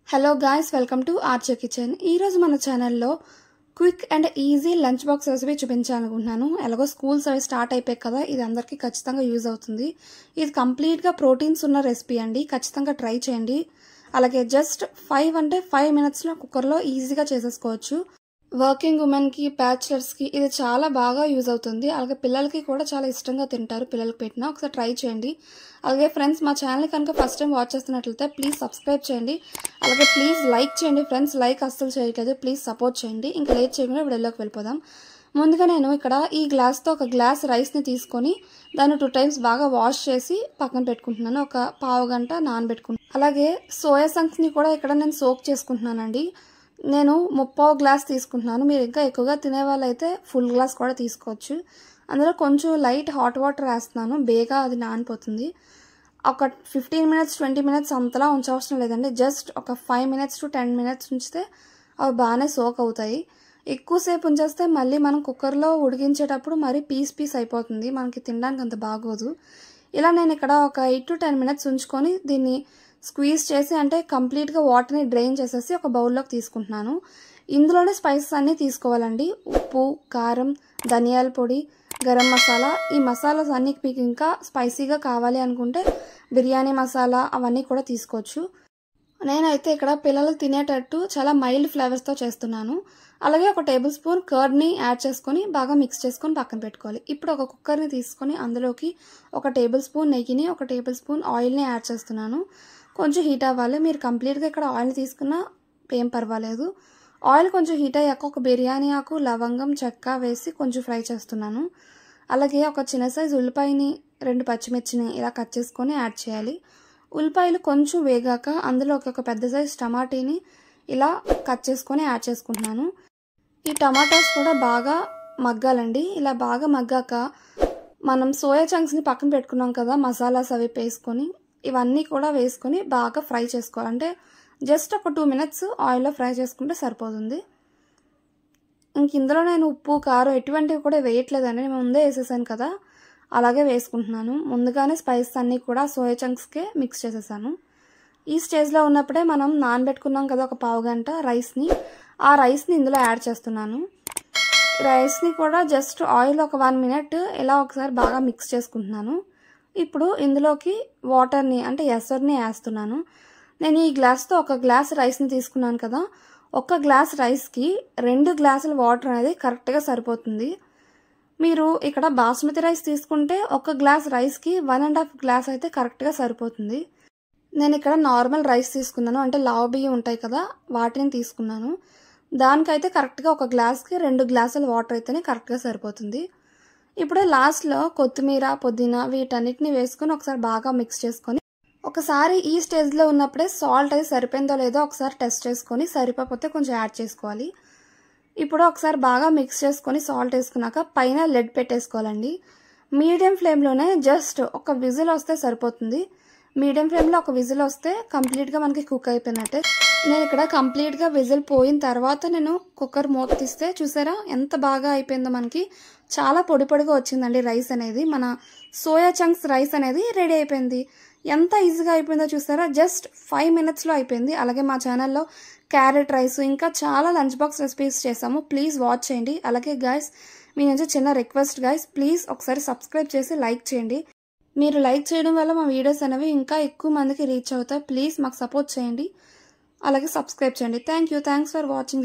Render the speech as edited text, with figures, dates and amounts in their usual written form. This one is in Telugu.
Hello guys, welcome to ఆర్చే kitchen. ఈరోజు మన ఛానల్లో quick and easy lunch box recipe చూపించాలనుకుంటున్నాను. ఎలాగో స్కూల్స్ అవి స్టార్ట్ అయిపోయాయి కదా, ఇది అందరికీ ఖచ్చితంగా యూజ్ అవుతుంది. ఇది కంప్లీట్గా ప్రోటీన్స్ ఉన్న రెసిపీ అండి, ఖచ్చితంగా ట్రై చేయండి. అలాగే జస్ట్ 5 మినిట్స్లో కుక్కర్లో ఈజీగా చేసేసుకోవచ్చు. వర్కింగ్ ఉమెన్కి, బ్యాచిలర్స్కి ఇది చాలా బాగా యూజ్ అవుతుంది. అలాగే పిల్లలకి కూడా చాలా ఇష్టంగా తింటారు. పిల్లలకి పెట్టినా ఒకసారి ట్రై చేయండి. అలాగే ఫ్రెండ్స్, మా ఛానల్ కనుక ఫస్ట్ టైం వాచ్ చేస్తున్నట్లయితే ప్లీజ్ సబ్స్క్రైబ్ చేయండి. అలాగే ప్లీజ్ లైక్ చేయండి ఫ్రెండ్స్, లైక్ అస్సలు చేయట్లేదు, ప్లీజ్ సపోర్ట్ చేయండి. ఇంకా లేట్ చేయకుండా వీడియోలోకి వెళ్ళిపోదాం. ముందుగా నేను ఇక్కడ ఈ గ్లాస్తో ఒక గ్లాస్ రైస్ని తీసుకొని దాన్ని 2 టైమ్స్ బాగా వాష్ చేసి పక్కన పెట్టుకుంటున్నాను. ఒక పావు గంట నానబెట్టుకుంటున్నాను. అలాగే సోయా చంక్స్ని కూడా ఇక్కడ నేను సోక్ చేసుకుంటున్నానండి. నేను 3/4 గ్లాస్ తీసుకుంటున్నాను. మీరు ఇంకా ఎక్కువగా తినే వాళ్ళైతే ఫుల్ గ్లాస్ కూడా తీసుకోవచ్చు. అందులో కొంచెం లైట్ హాట్ వాటర్ వేస్తున్నాను, బేగా అది నానిపోతుంది. ఒక 15 మినిట్స్ 20 మినిట్స్ అంతలా ఉంచవసరం లేదండి. జస్ట్ ఒక 5 మినిట్స్ to 10 మినిట్స్ ఉంచితే అవి బాగానే సోక్ అవుతాయి. ఎక్కువసేపు ఉంచేస్తే మళ్ళీ మనం కుక్కర్లో ఉడికించేటప్పుడు మరి పీస్ అయిపోతుంది, మనకి తినడానికి అంత బాగోదు. ఇలా నేను ఇక్కడ ఒక 8 to 10 మినిట్స్ ఉంచుకొని దీన్ని స్క్వీజ్ చేసి, అంటే కంప్లీట్గా వాటర్ని డ్రైన్ చేసేసి ఒక బౌల్లోకి తీసుకుంటున్నాను. ఇందులోనే స్పైసెస్ అన్నీ తీసుకోవాలండి. ఉప్పు, కారం, ధనియాల పొడి, గరం మసాలా. ఈ మసాలాస్ అన్నీ మీకు ఇంకా స్పైసీగా కావాలి అనుకుంటే బిర్యానీ మసాలా అవన్నీ కూడా తీసుకోవచ్చు. నేనైతే ఇక్కడ పిల్లలు తినేటట్టు చాలా మైల్డ్ ఫ్లేవర్స్తో చేస్తున్నాను. అలాగే ఒక టేబుల్ స్పూన్ కర్డ్ని యాడ్ చేసుకొని బాగా మిక్స్ చేసుకొని పక్కన పెట్టుకోవాలి. ఇప్పుడు ఒక కుక్కర్ని తీసుకొని అందులోకి ఒక టేబుల్ స్పూన్ నెయ్యిని, ఒక టేబుల్ స్పూన్ ఆయిల్ని యాడ్ చేస్తున్నాను. కొంచెం హీట్ అవ్వాలి. మీరు కంప్లీట్గా ఇక్కడ ఆయిల్ని తీసుకున్నా ఏం పర్వాలేదు. ఆయిల్ కొంచెం హీట్ అయ్యాక ఒక బిర్యానీ ఆకు, లవంగం, చెక్క వేసి కొంచెం ఫ్రై చేస్తున్నాను. అలాగే ఒక చిన్న సైజు ఉల్లిపాయని, 2 పచ్చిమిర్చిని ఇలా కట్ చేసుకొని యాడ్ చేయాలి. ఉల్లిపాయలు కొంచెం వేగాక అందులోకి ఒక పెద్ద సైజు టమాటీని ఇలా కట్ చేసుకొని యాడ్ చేసుకుంటున్నాను. ఈ టమాటాస్ కూడా బాగా మగ్గాలండి. ఇలా బాగా మగ్గాక మనం సోయా చంక్స్ని పక్కన పెట్టుకున్నాం కదా, మసాలాస్ అవి వేసుకొని ఇవన్నీ కూడా వేసుకొని బాగా ఫ్రై చేసుకోవాలి. అంటే జస్ట్ ఒక 2 మినిట్స్ ఆయిల్లో ఫ్రై చేసుకుంటే సరిపోతుంది. ఇంక ఇందులో నేను ఉప్పు, కారం ఎటువంటివి కూడా వేయట్లేదండి, నేను ముందే వేసేసాను కదా, అలాగే వేసుకుంటున్నాను. ముందుగానే స్పైసెస్ అన్నీ కూడా సోయా చంక్స్కే మిక్స్ చేసేసాను. ఈ స్టేజ్లో ఉన్నప్పుడే మనం నానబెట్టుకున్నాం కదా ఒక పావు గంట రైస్ని, ఆ రైస్ని ఇందులో యాడ్ చేస్తున్నాను. రైస్ని కూడా జస్ట్ ఆయిల్ ఒక 1 మినిట్ ఇలా ఒకసారి బాగా మిక్స్ చేసుకుంటున్నాను. ఇప్పుడు ఇందులోకి వాటర్ని, అంటే ఎసర్ని వేస్తున్నాను. నేను ఈ గ్లాస్తో ఒక గ్లాస్ రైస్ని తీసుకున్నాను కదా, ఒక గ్లాస్ రైస్కి 2 గ్లాసుల వాటర్ అనేది కరెక్ట్గా సరిపోతుంది. మీరు ఇక్కడ బాస్మతి రైస్ తీసుకుంటే ఒక గ్లాస్ రైస్కి 1.5 గ్లాస్ అయితే కరెక్ట్గా సరిపోతుంది. నేను ఇక్కడ నార్మల్ రైస్ తీసుకున్నాను, అంటే లావు బియ్యం ఉంటాయి కదా, వాటిని తీసుకున్నాను. దానికైతే కరెక్ట్గా ఒక గ్లాస్కి 2 గ్లాసుల వాటర్ అయితేనే కరెక్ట్గా సరిపోతుంది. ఇప్పుడు లాస్ట్లో కొత్తిమీర, పుదీనా వీటన్నిటిని వేసుకొని ఒకసారి బాగా మిక్స్ చేసుకొని, ఒకసారి ఈ స్టేజ్లో ఉన్నప్పుడే సాల్ట్ అయితే సరిపోయిందో లేదో ఒకసారి టెస్ట్ చేసుకొని, సరిపోతే కొంచెం యాడ్ చేసుకోవాలి. ఇప్పుడు ఒకసారి బాగా మిక్స్ చేసుకొని సాల్ట్ వేసుకున్నాక పైన లెడ్ పెట్టేసుకోవాలండి. మీడియం ఫ్లేమ్లోనే జస్ట్ ఒక విజిల్ వస్తే సరిపోతుంది. మీడియం ఫ్లేమ్లో ఒక విజిల్ వస్తే కంప్లీట్గా మనకి కుక్ అయిపోయినట్టే. నేను ఇక్కడ కంప్లీట్గా విజిల్ పోయిన తర్వాత నేను కుక్కర్ మూత తీస్తే చూసారా ఎంత బాగా అయిపోయిందో, మనకి చాలా పొడిగా వచ్చిందండి రైస్ అనేది. మన సోయా చంక్స్ రైస్ అనేది రెడీ అయిపోయింది. ఎంత ఈజీగా అయిపోయిందో చూసారా, జస్ట్ 5 మినిట్స్లో అయిపోయింది. అలాగే మా ఛానల్లో క్యారెట్ రైస్ ఇంకా చాలా లంచ్ బాక్స్ రెసిపీస్ చేసాము, ప్లీజ్ వాచ్ చేయండి. అలాగే గైస్, మీ నుంచి చిన్న రిక్వెస్ట్ గైస్, ప్లీజ్ ఒకసారి సబ్స్క్రైబ్ చేసి లైక్ చేయండి. మీరు లైక్ చేయడం వల్ల మా వీడియోస్ అనేవి ఇంకా ఎక్కువ మందికి రీచ్ అవుతాయి. ప్లీజ్ మాకు సపోర్ట్ చేయండి, అలాగే సబ్స్క్రైబ్ చేయండి. Thanks for watching.